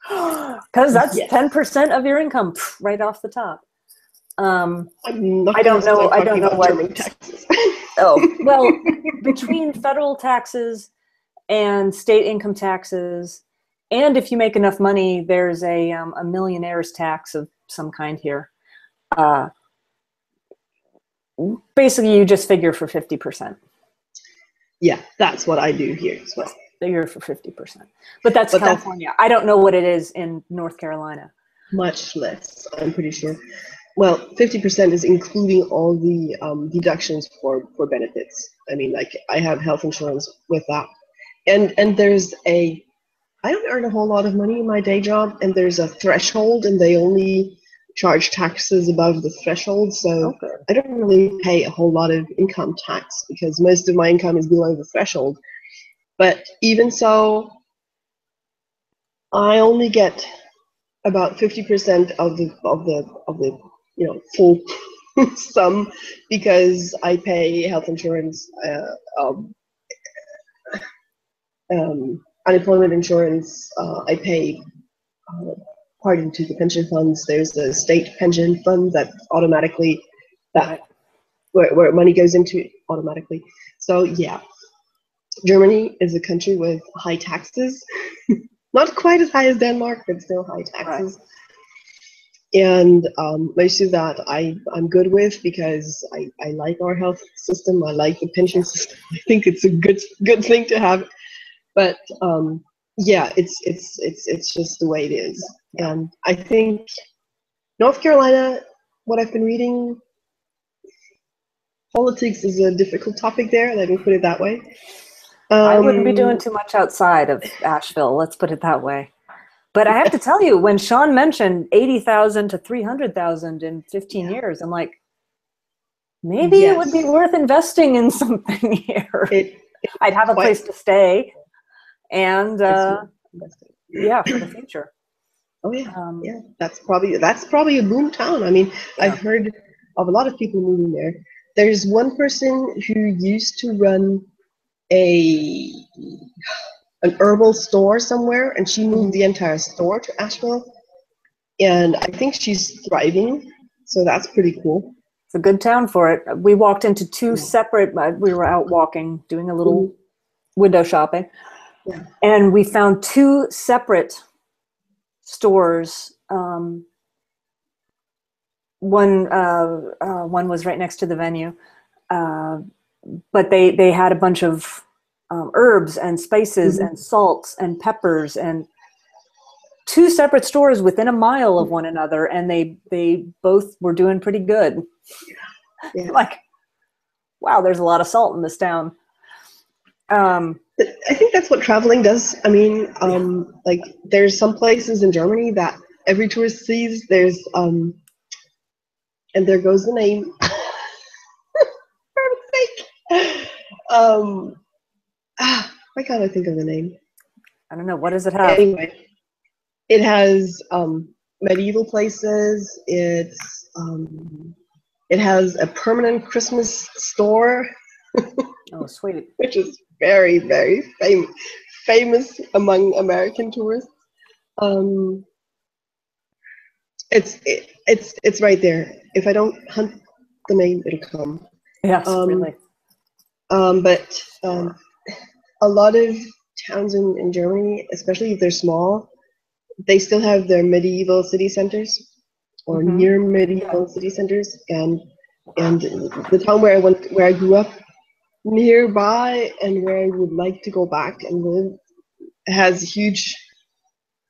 Because that's
Yes.
10% of your income right off the top.
I'm not
I don't know. I don't know what
German taxes.
Oh, well, between federal taxes and state income taxes, and if you make enough money, there's a millionaire's tax of some kind here. Basically, you just figure for 50%.
Yeah, that's what I do here as well.
Figure for 50%. But that's California. I don't know what it is in North Carolina.
Much less, I'm pretty sure. Well, 50% is including all the deductions for benefits. I mean, like I have health insurance with that. And there's I don't earn a whole lot of money in my day job, and there's a threshold, and they only charge taxes above the threshold. So I don't really pay a whole lot of income tax because most of my income is below the threshold. But even so, I only get about 50% of the full sum because I pay health insurance, unemployment insurance. I pay part into the pension funds. There's a state pension fund that automatically where money goes into automatically. So yeah, Germany is a country with high taxes. Not quite as high as Denmark, but still high taxes. Right. And most of that I'm good with because I like our health system. I like the pension system. I think it's a good thing to have. But yeah, it's just the way it is. And I think North Carolina, what I've been reading, politics is a difficult topic there. Let me put it that way.
I wouldn't be doing too much outside of Asheville. Let's put it that way. But I have to tell you, when Sean mentioned 80,000 to 300,000 in 15 years, I'm like, maybe it would be worth investing in something here. I'd have a place to stay, and yeah, for the future.
Oh yeah, yeah. That's probably a boom town. I mean, I've heard of a lot of people moving there. There's one person who used to run an herbal store somewhere, and she moved the entire store to Asheville, and I think she's thriving, so that's pretty cool.
It's a good town for it. We walked into two separate, we were out walking, doing a little window shopping, and we found two separate stores. One was right next to the venue, but they had a bunch of herbs and spices and salts and peppers, and two separate stores within a mile of one another, and they both were doing pretty good. Like, wow, there's a lot of salt in this town.
I think that's what traveling does. I mean, like there's some places in Germany that every tourist sees. There's and there goes the name. For heaven's sake. Why can't I think of the name?
I don't know. What does it have?
Anyway, it has medieval places. It has a permanent Christmas store.
Oh, sweet.
Which is very, very famous among American tourists. It's right there. If I don't hunt the name, it'll come.
Yes, really.
But a lot of towns in Germany, especially if they're small, they still have their medieval city centers or near medieval city centers, and the town where I grew up nearby and where I would like to go back and live has a huge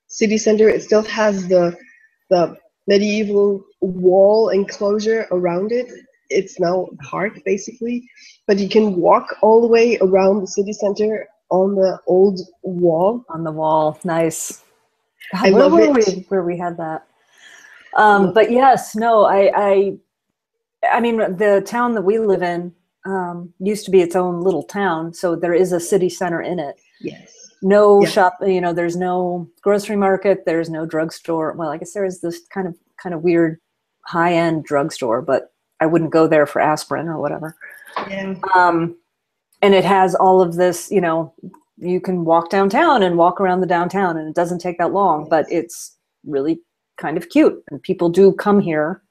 city center. It still has the medieval wall enclosure around it. It's now a park basically, but you can walk all the way around the city center on the old wall.
On the wall, nice. God, where were we where we had that? But yes, no, I mean, the town that we live in used to be its own little town, so there is a city center in it.
Yes.
No shop, there's no grocery market, there's no drugstore. Well, I guess there is this kind of weird high-end drugstore, but I wouldn't go there for aspirin or whatever.
Yeah.
And it has all of this, you know, you can walk downtown and walk around the downtown, and it doesn't take that long, but it's really kind of cute. And people do come here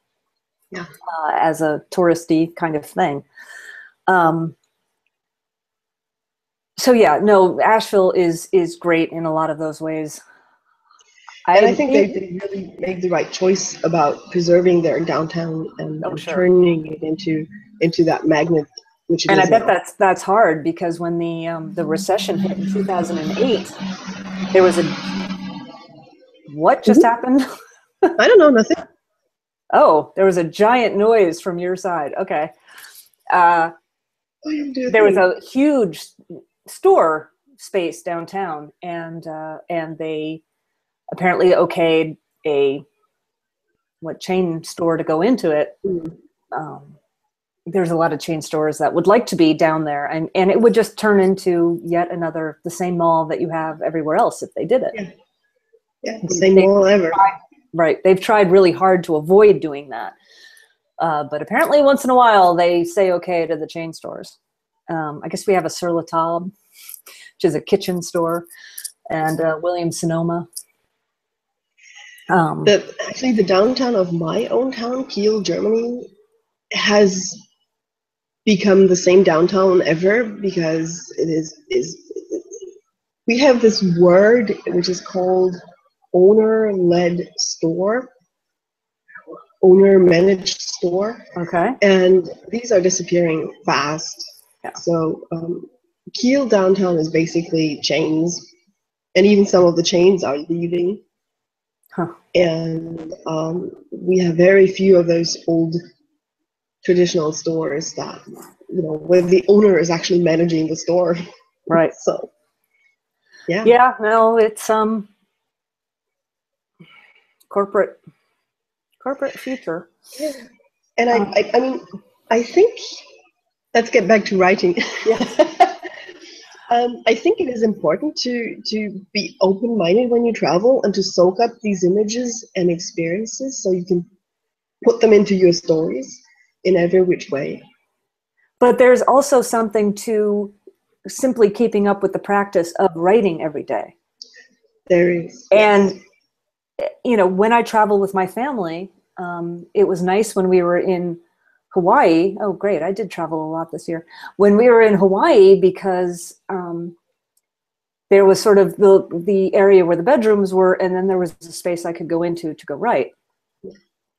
as a touristy kind of thing. So yeah, no, Asheville is great in a lot of those ways.
And I think they really made the right choice about preserving their downtown and turning it into that magnet. Which
and I bet that's hard, because when the recession hit in 2008, there was what just happened?
I don't know, nothing.
Oh, there was a giant noise from your side. Okay. There was a huge store space downtown, and they apparently okayed a chain store to go into it. There's a lot of chain stores that would like to be down there, and it would just turn into yet another, the same mall that you have everywhere else if they did it.
Yeah, the same mall ever.
Right. They've tried really hard to avoid doing that. But apparently once in a while they say okay to the chain stores. I guess we have a Sur La Table, which is a kitchen store, and Williams-Sonoma.
Actually, the downtown of my own town, Kiel, Germany, has become the same downtown ever, because it is we have this word which is called owner-led store, owner-managed store.
Okay.
And these are disappearing fast.
Yeah.
So Kiel downtown is basically chains, and even some of the chains are leaving.
Huh.
And we have very few of those old traditional stores that, you know, where the owner is actually managing the store.
Right.
So yeah.
Yeah, no, it's corporate future.
Yeah. And I mean, I think, let's get back to writing.
Yeah.
I think it is important to be open-minded when you travel, and to soak up these images and experiences so you can put them into your stories in every which way.
But there's also something to simply keeping up with the practice of writing every day.
There is.
And, you know, when I travel with my family, it was nice when we were in Hawaii. Oh, great. I did travel a lot this year. When we were in Hawaii, because there was sort of the area where the bedrooms were, and then there was a space I could go into to go write.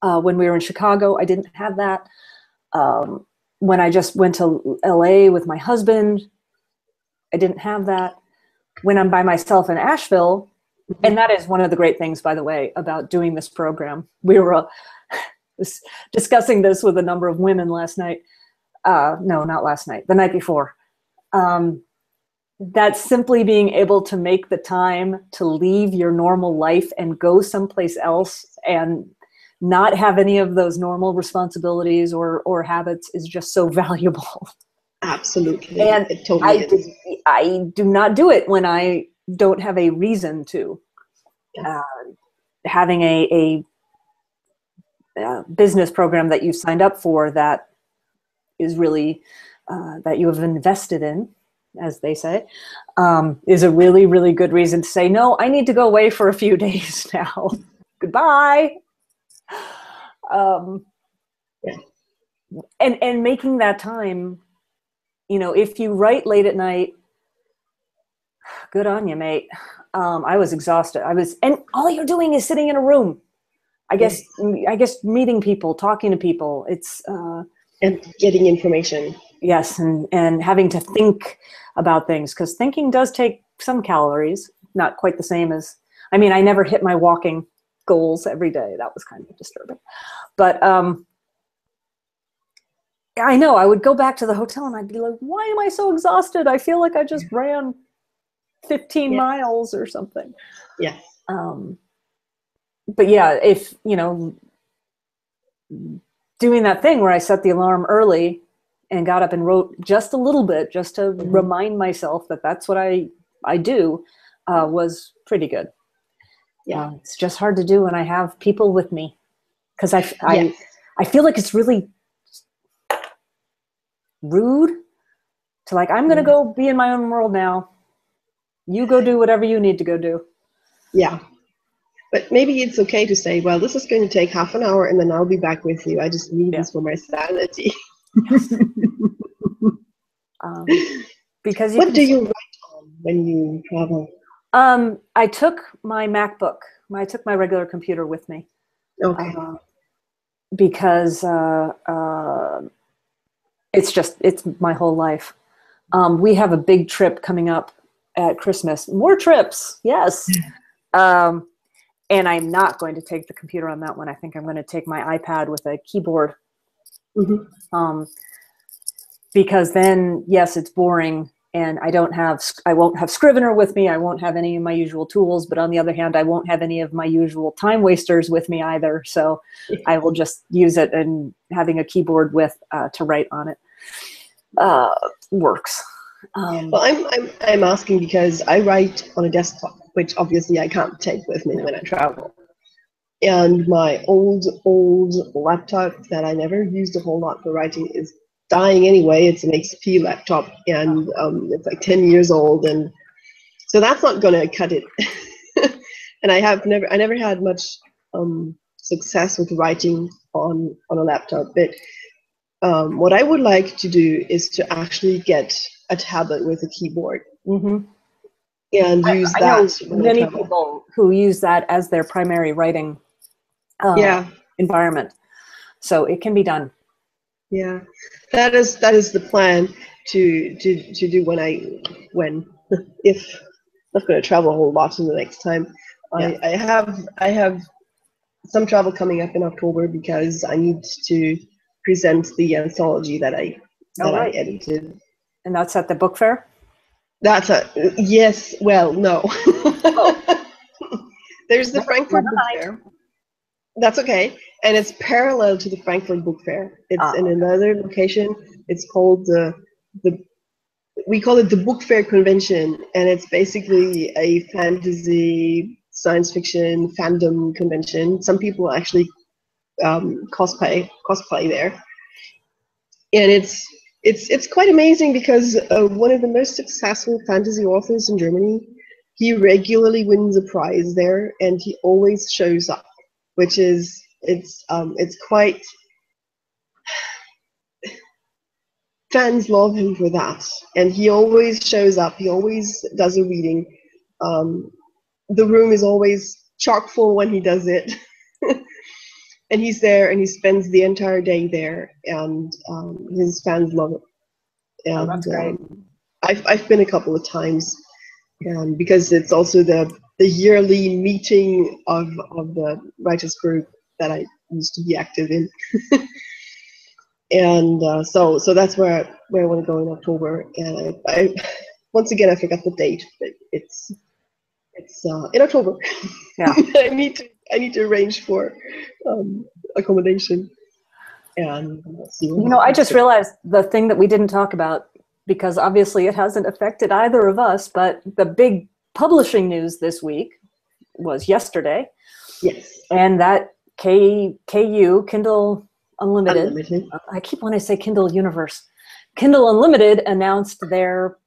When we were in Chicago, I didn't have that. When I just went to LA with my husband, I didn't have that. When I'm by myself in Asheville, and that is one of the great things, by the way, about doing this program. We were discussing this with a number of women last night. No, not last night, the night before. That's simply being able to make the time to leave your normal life and go someplace else and not have any of those normal responsibilities or habits is just so valuable.
Absolutely.
And
it totally is.
I do not do it when I don't have a reason to. Having a business program that you signed up for that is really, that you have invested in, as they say, is a really, really good reason to say, no, I need to go away for a few days now. Goodbye. And making that time, you know, if you write late at night, good on you, mate. I was exhausted. And all you're doing is sitting in a room. I guess meeting people, talking to people. It's
and getting information.
Yes, and having to think about things, because thinking does take some calories. Not quite the same as, I mean, I never hit my walking goals every day. That was kind of disturbing. But I know I would go back to the hotel and I'd be like, why am I so exhausted? I feel like I just ran 15 miles or something.
Yeah.
But yeah, if, you know, doing that thing where I set the alarm early and got up and wrote just a little bit, just to remind myself that that's what I do, was pretty good. Yeah, it's just hard to do when I have people with me. because
Yes.
I feel like it's really rude to like, I'm going to go be in my own world now. You go do whatever you need to go do.
Yeah. But maybe it's okay to say, well, this is going to take half an hour and then I'll be back with you. I just need this for my sanity.
Because you
what
can
do you write on when you travel?
I took my MacBook. I took my regular computer with me.
Okay.
Because it's my whole life. We have a big trip coming up at Christmas. More trips, yes. And I'm not going to take the computer on that one. I think I'm going to take my iPad with a keyboard. Because then, yes, it's boring, and I won't have Scrivener with me. I won't have any of my usual tools, but on the other hand, I won't have any of my usual time wasters with me either. So I will just use it, and having a keyboard with to write on it works.
Well, I'm asking because I write on a desktop, which obviously I can't take with me when I travel. And my old laptop that I never used a whole lot for writing is dying anyway. It's an XP laptop, and it's like 10 years old, and so that's not gonna cut it. And I never had much success with writing on a laptop. But what I would like to do is to actually get a tablet with a keyboard and use that.
I know many people who use that as their primary writing environment, so it can be done. Yeah,
that is the plan to do if I'm not going to travel a whole lot in the next time. I have some travel coming up in October because I need to present the anthology that I edited.
And that's at the book fair?
That's yes. Well, no. There's the Frankfurt Book Fair. That's okay, and it's parallel to the Frankfurt Book Fair. It's in another location. It's called we call it the Book Fair Convention, and it's basically a fantasy, science fiction fandom convention. Some people actually cosplay there, and it's quite amazing because one of the most successful fantasy authors in Germany, he regularly wins a prize there, and he always shows up, which is it's quite. Fans love him for that, and he always shows up. He always does a reading. The room is always chock full when he does it, and he's there, and he spends the entire day there, and his fans love it. And
that's great.
I've been a couple of times, because it's also the yearly meeting of the writers group that I used to be active in. And so that's where I want to go in October. And I once again I forgot the date, but it's in October.
Yeah.
I need to arrange for accommodation and see.
I just realized the thing that we didn't talk about, because obviously it hasn't affected either of us, but the big publishing news this week was yesterday.
Yes.
And that KU Kindle Unlimited. I keep wanting to say Kindle Universe. Kindle Unlimited announced their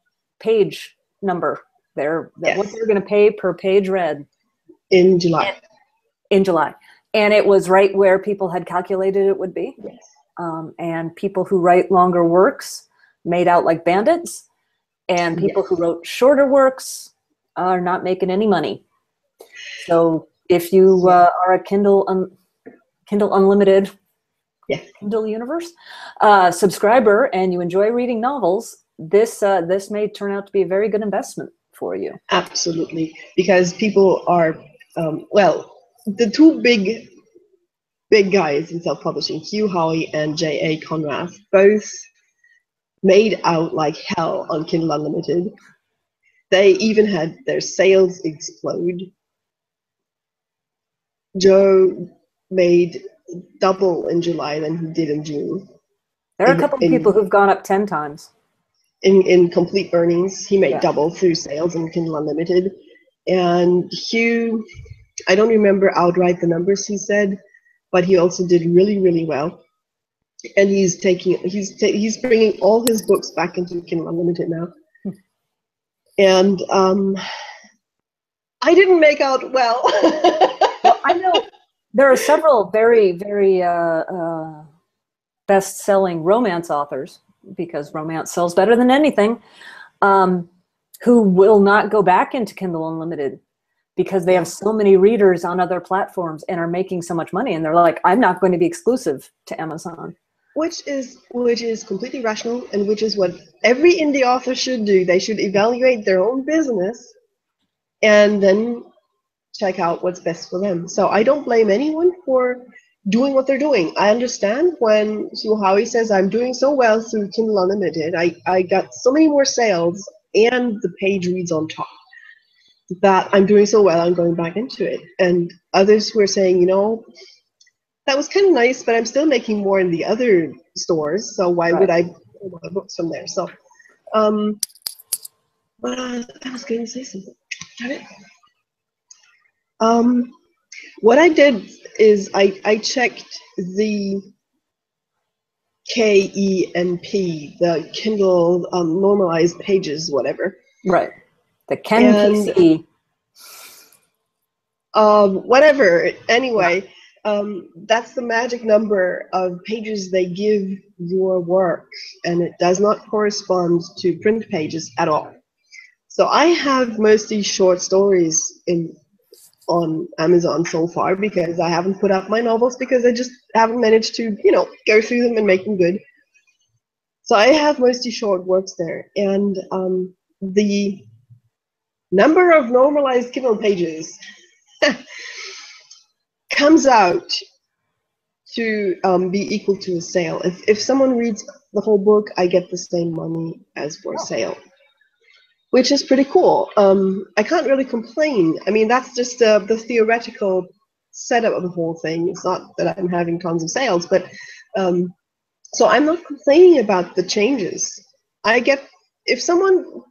page number, what they're going to pay per page read
in July.
And it was right where people had calculated it would be.
Yes.
And people who write longer works made out like bandits, and people who wrote shorter works are not making any money. So if you are a Kindle Unlimited, Kindle Universe subscriber, and you enjoy reading novels, this may turn out to be a very good investment for you.
Absolutely, because people are the two big guys in self-publishing, Hugh Howey and J.A. Conrad, both made out like hell on Kindle Unlimited. They even had their sales explode. Joe made double in July than he did in June.
There are a couple of people who've gone up 10 times.
In complete earnings, he made double through sales in Kindle Unlimited. And Hugh, I don't remember outright the numbers he said, but he also did really, really well. And he's bringing all his books back into Kindle Unlimited now. And I didn't make out well.
Well, I know there are several very, very best-selling romance authors, because romance sells better than anything, who will not go back into Kindle Unlimited because they have so many readers on other platforms and are making so much money. And they're like, I'm not going to be exclusive to Amazon.
Which is completely rational, and which is what every indie author should do. They should evaluate their own business and then check out what's best for them. So I don't blame anyone for doing what they're doing. I understand when Hugh Howey says, I'm doing so well through Kindle Unlimited, I got so many more sales and the page reads on top, that I'm doing so well, I'm going back into it. And others were saying, you know, that was kind of nice, but I'm still making more in the other stores, so why would I pull my books from there? So, but I was going to say something. Got it? What I did is I checked the KENP, the Kindle normalized pages, whatever.
Right. The KenPC.
Whatever. Anyway, that's the magic number of pages they give your work, and it does not correspond to print pages at all. So I have mostly short stories on Amazon so far, because I haven't put up my novels, because I just haven't managed to, you know, go through them and make them good. So I have mostly short works there, and the number of normalized Kindle pages comes out to be equal to a sale. If someone reads the whole book, I get the same money as for a sale, which is pretty cool. I can't really complain. I mean, that's just the theoretical setup of the whole thing. It's not that I'm having tons of sales, but so I'm not complaining about the changes. If someone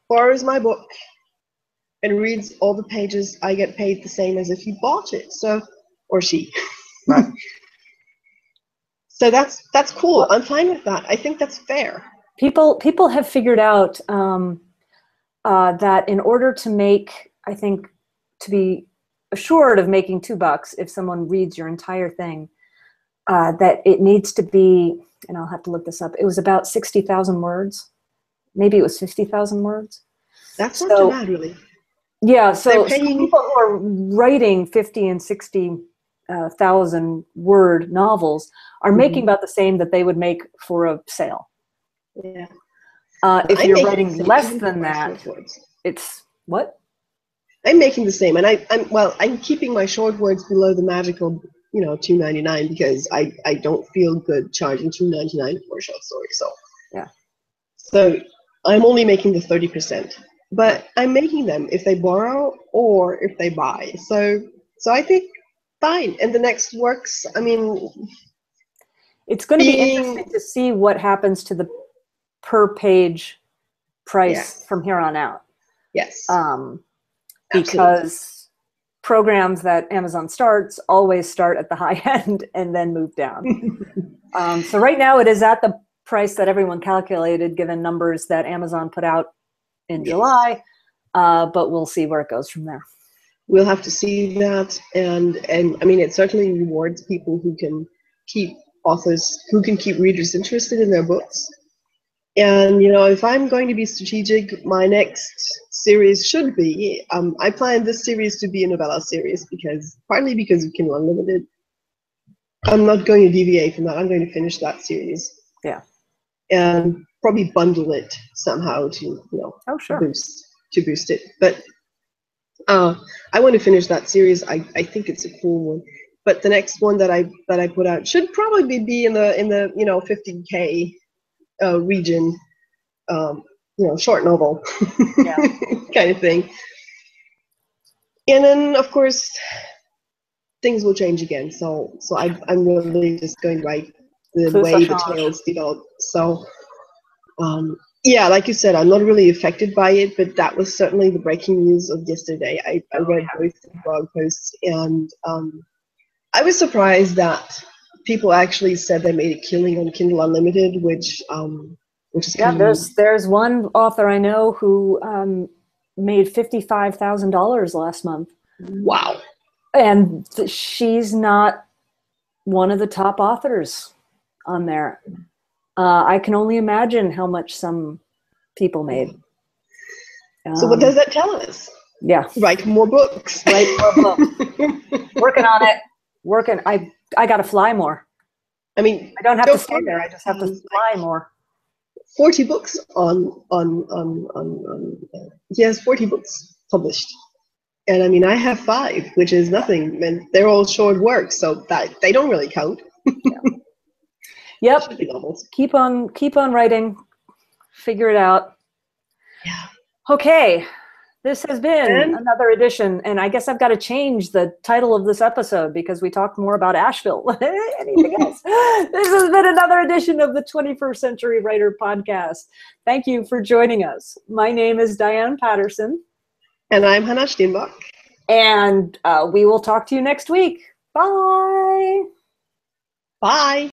borrows my book and reads all the pages, I get paid the same as if he bought it, so, or she.
Right.
So that's cool. I'm fine with that. I think that's fair.
People have figured out that in order to make, I think, to be assured of making $2 if someone reads your entire thing, that it needs to be, and I'll have to look this up, it was about 60,000 words. Maybe it was 50,000 words.
That's not too bad, really.
Yeah, so
paying...
people who are writing 50 and 60,000 word novels are making about the same that they would make for a sale.
Yeah.
If you're writing less than that, it's what?
I'm making the same, and I'm keeping my short words below the magical, you know, $2.99, because I don't feel good charging $2.99 for a short story. So
yeah.
So I'm only making the 30%, but I'm making them if they borrow or if they buy. So I think fine. And the next works. I mean,
it's going to be interesting to see what happens to the per page price from here on out.
Yes.
Because programs that Amazon starts always start at the high end and then move down. So right now it is at the price that everyone calculated, given numbers that Amazon put out in July, but we'll see where it goes from there.
We'll have to see that, and I mean, it certainly rewards people who can keep readers interested in their books. And, you know, if I'm going to be strategic, my next series should be, I plan this series to be a novella series, partly because of Kindle Unlimited. I'm not going to deviate from that. I'm going to finish that series.
Yeah.
And probably bundle it somehow to, you know, to boost it. But I want to finish that series. I think it's a cool one. But the next one that I put out should probably be in the you know, 50K region, you know, short novel kind of thing. And then, of course, things will change again. So I'm really just going right the way the tales develop. So, yeah, like you said, I'm not really affected by it, but that was certainly the breaking news of yesterday. I read both the blog posts, and I was surprised that people actually said they made a killing on Kindle Unlimited, which is
Yeah,
kind of
there's one author I know who made $55,000 last month,
wow.
and she's not one of the top authors on there. I can only imagine how much some people made.
So what does that tell us?
Yeah,
Write more books.
write more books. Working on it. I got to fly more.
I mean,
I don't have to stay there. I just have to fly more.
40 books he has 40 books published. And I mean, I have 5, which is nothing, and they're all short works, so that they don't really count.
Yep.
Should be novels.
Keep on writing. Figure it out.
Yeah.
Okay. This has been
And
another edition, and I guess I've got to change the title of this episode because we talked more about Asheville. Anything else? This has been another edition of the 21st Century Writer Podcast. Thank you for joining us. My name is Diane Patterson.
And I'm Hannah Steenbach.
And we will talk to you next week. Bye.
Bye.